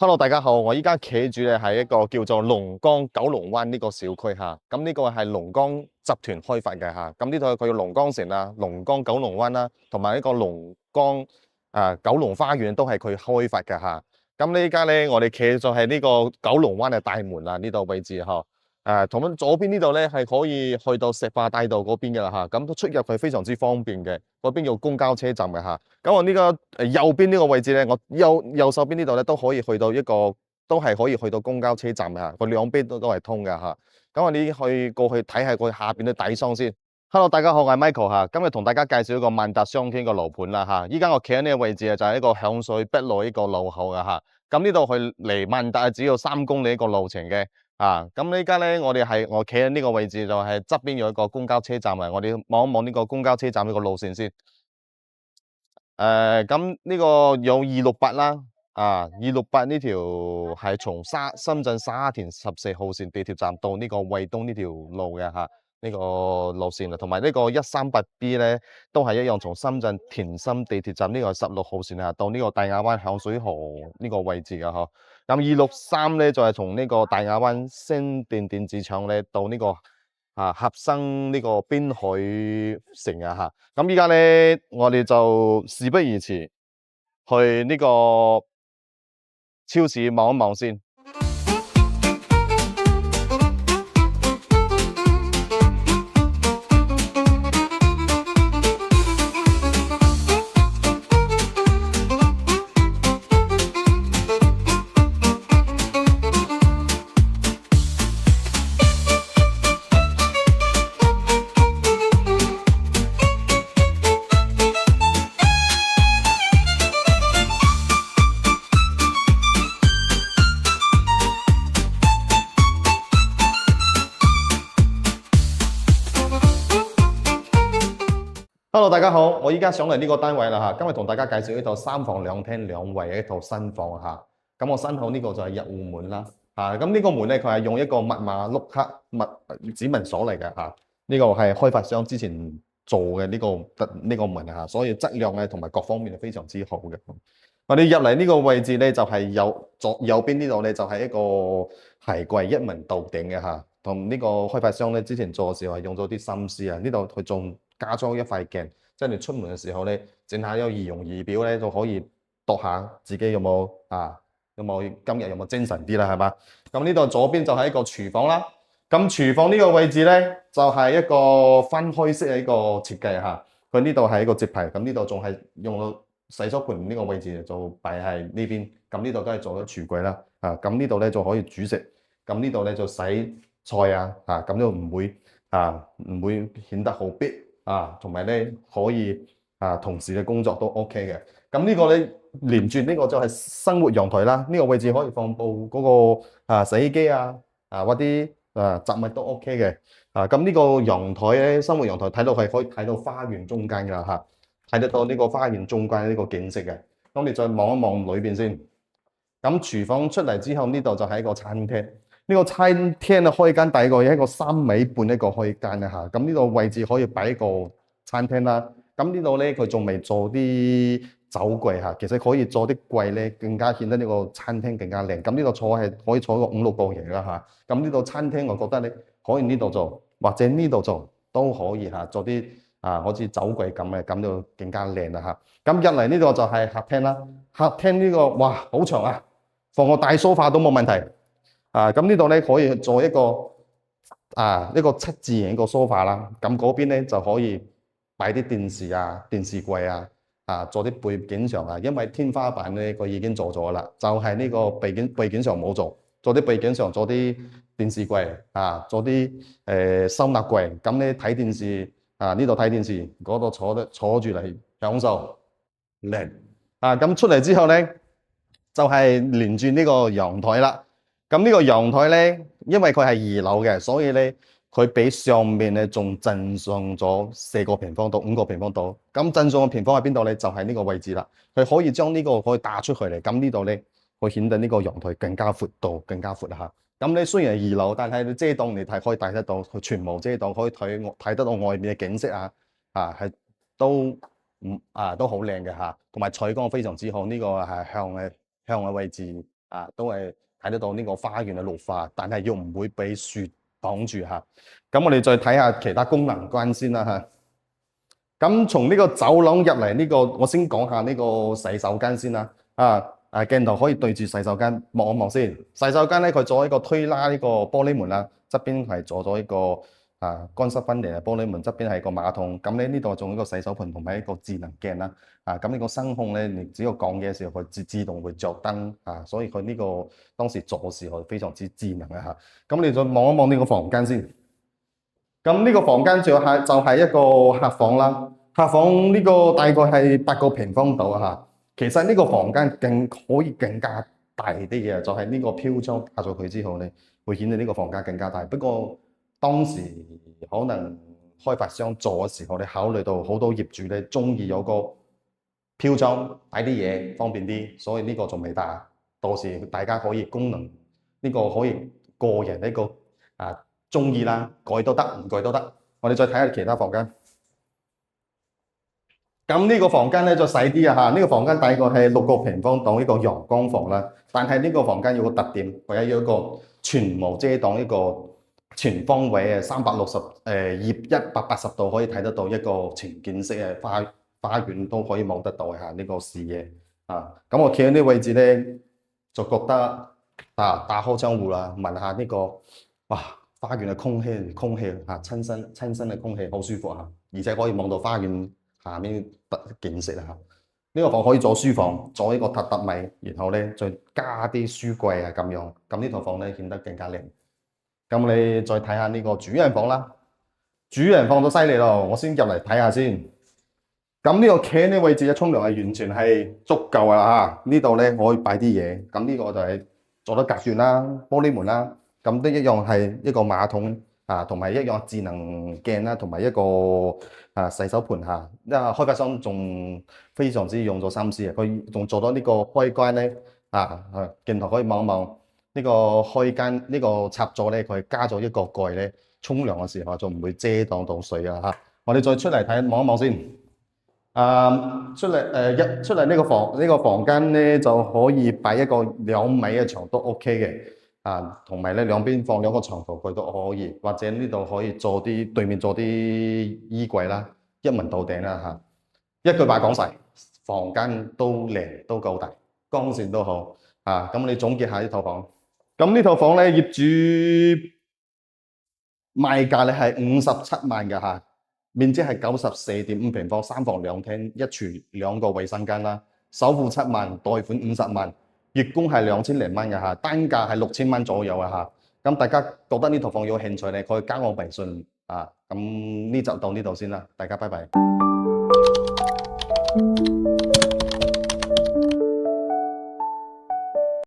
Hello，大家好，我依家企住嘅係一個叫做龍崗九龍灣呢個小區嚇，咁呢個係龍崗集團開發嘅嚇，咁呢度佢有龍崗城啦、龍崗九龍灣啦，同埋呢個龍崗九龍花園都係佢開發嘅嚇。咁呢依家咧，我哋企就係呢個九龍灣嘅大門啦，呢度位置嚇。同埋左邊呢度咧係可以去到石化大道嗰邊嘅啦嚇，咁出入係非常之方便嘅，嗰邊有公交車站嘅嚇。咁我呢個右邊呢個位置咧，我右手邊呢度咧都可以去到一個，都係可以去到公交車站嘅嚇，佢兩邊都係通嘅嚇。咁我哋去過去睇下佢下邊嘅底商先。Hello，大家好，我係 Michael 嚇，今日同大家介紹一個萬達商圈嘅樓盤啦嚇。依家我企喺呢個位置啊，就係一個響水北路呢個路口嘅嚇。咁呢度去離萬達只有3公里一個路程嘅。咁呢家咧，我企喺呢個位置就係側邊有一個公交車站啊，我哋望一望呢個公交車站呢個路線先。咁呢個有268啦，268呢條係從深圳沙田14號線地鐵站到呢個惠東呢條路嘅嚇，呢個路線啊，同埋呢個138B 咧都係一樣，從深圳田心地鐵站呢個16號線啊，到呢個大亞灣響水河呢個位置嘅嗬。咁263咧就係從呢個大亞灣星電子廠咧到呢個合生呢個邊海城啊嚇。咁依家咧，我哋就事不宜遲，去呢個超市望一望先。Hello，大家好，我依家上嚟呢個單位啦嚇，今日同大家介紹呢套3房2廳2衛嘅一套新房嚇。咁我身後呢個就係入戶門啦嚇，咁呢個門咧佢係用一個密碼碌克指紋鎖嚟嘅嚇，呢個係開發商之前做嘅呢個門嚇，所以質量咧同埋各方面係非常之好嘅。我哋入嚟呢個位置咧就係右邊呢度咧就係一個鞋櫃一門到頂嘅嚇，同呢個開發商咧之前做嘅時候係用咗啲心思啊，呢度佢仲加裝一塊鏡，即係你出門嘅時候咧，整下有儀容儀表咧，就可以度下自己有冇今日有冇精神啲啦，係嘛？咁呢度左邊就係一個廚房啦。咁廚房呢個位置咧，就係一個分開式嘅一個設計嚇。佢呢度係一個接排，咁呢度仲係用到洗手盆呢個位置就擺喺呢邊。咁呢度都係做咗廚櫃啦。咁呢度咧就可以煮食，咁呢度咧就洗菜咁都唔會顯得好逼。同埋咧可以同時嘅工作都 OK 嘅。咁呢個咧連住呢個就係生活陽台啦。呢個位置可以放部嗰個洗衣機或啲雜物都 OK 嘅。咁呢個陽台咧，生活陽台睇到係可以睇到花園中間㗎嚇，睇得到呢個花園中間呢個景色嘅。咁你再望一望裏邊先。咁廚房出嚟之後，呢度就係一個餐廳。呢個餐廳嘅開間大概有一個3.5米一個開間嘅嚇，咁呢個位置可以擺一個餐廳啦。咁呢度咧佢仲未做啲酒櫃嚇，其實可以做啲櫃咧，更加顯得呢個餐廳更加靚。咁呢度坐係可以坐個5-6個人啦嚇。咁呢度餐廳我覺得咧可以呢度做，或者呢度做都可以嚇，做啲好似酒櫃咁嘅，咁就更加靚啦嚇。咁入嚟呢度就係客廳啦。客廳呢個哇好長啊，放個大梳化都冇問題。咁呢度咧可以做一個7字形一個梳化啦。咁嗰邊咧就可以擺啲電視電視櫃做啲背景牆因為天花板咧佢已經做咗啦，就係呢個背景牆冇做啲背景牆，做啲電視櫃做啲收納櫃。咁咧睇電視呢度睇電視，嗰度坐住嚟享受靚。咁出嚟之後咧就係連住呢個陽台啦。咁呢個陽台咧，因為佢係2樓嘅，所以咧佢比上面咧仲增上咗4個平方度、5個平方度。咁增上嘅平方喺邊度咧？就係呢個位置啦。佢可以將呢個可以打出去嚟。咁呢度咧，會顯得呢個陽台更加闊度更加闊嚇。咁你雖然係2樓，但係你遮擋你睇可以睇得到，佢全部遮擋，可以睇得到外面嘅景色係都好靚嘅嚇，同埋採光非常之好。呢個係向嘅位置。都係睇得到呢個花園嘅綠化，但係又唔會俾樹擋住嚇。咁我哋再睇下其他功能關先啦嚇。咁從呢個走廊入嚟呢個，我先講下呢個洗手間先啦。鏡頭可以對住洗手間望一望先。洗手間咧，佢做一個推拉呢個玻璃門啦，側邊係做咗一個乾濕分離嘅玻璃門，側邊係個馬桶。咁咧呢度仲有一個洗手盆同埋一個智能鏡啦。咁呢個聲控咧，你只要講嘢嘅時候，佢自動會着燈所以佢呢個當時做嘅時候非常之智能嘅嚇。咁你再望一望呢個房間先。咁呢個房間就係一個客房啦。客房呢個大概係8個平方度嚇。其實呢個房間可以更加大啲嘅，就係呢個飄窗加咗佢之後咧，會顯得呢個房間更加大。不過當時可能開發商做嘅時候，你考慮到好多業主咧中意有個飄窗擺啲嘢方便啲，所以呢個仲未大。到時大家可以功能呢個可以個人呢個中意啦，改都得，唔改都得。我哋再睇下其他房間。咁呢個房間咧就細啲啊！呢個房間大概係6個平方檔一個陽光房啦。但係呢個房間有個特點，佢有一個全無遮擋一個全方位嘅180度可以睇得到一個全景式嘅花園都可以望得到呢個視野咁我企喺呢個位置咧，就覺得打開窗戶啦，聞下呢個花園嘅空氣親身嘅空氣好舒服而且可以望到花園下面景色呢個房可以做書房，做一個榻榻米，然後咧再加啲書櫃咁樣，咁呢套房咧顯得更加靚。咁你再睇下呢個主人房啦，主人房都犀利咯，我先入嚟睇下先。咁呢個企呢位置嘅沖涼係完全係足夠噶啦呢度咧可以擺啲嘢，咁呢個就係做得隔斷啦，玻璃門啦，咁都一樣係一個馬桶同埋一樣智能鏡啦，同埋一個洗手盆因為開發商仲非常之用咗心思佢仲做到呢個開關咧鏡頭可以望一望呢個開關呢個插座咧，佢加咗一個蓋咧，沖涼嘅時候就唔會遮擋到水我哋再出嚟睇望一望先。出嚟呢個房間咧就可以擺一個2米嘅牆都 OK 嘅同埋咧兩邊放2個床頭櫃都可以，或者呢度可以做啲對面做啲衣櫃啦，一門到頂啦一句話講晒，房間都靚都夠大，光線都好咁你總結下呢套房。咁呢套房咧業主賣價咧係57萬嘅面積係94.5平方，3房2廳1廚2個衛生間啦，首付7萬，貸款50萬，月供係2000零蚊嘅單價係6000蚊左右咁大家覺得呢套房有興趣咧，可以加我微信咁呢集到呢度先啦，大家拜拜。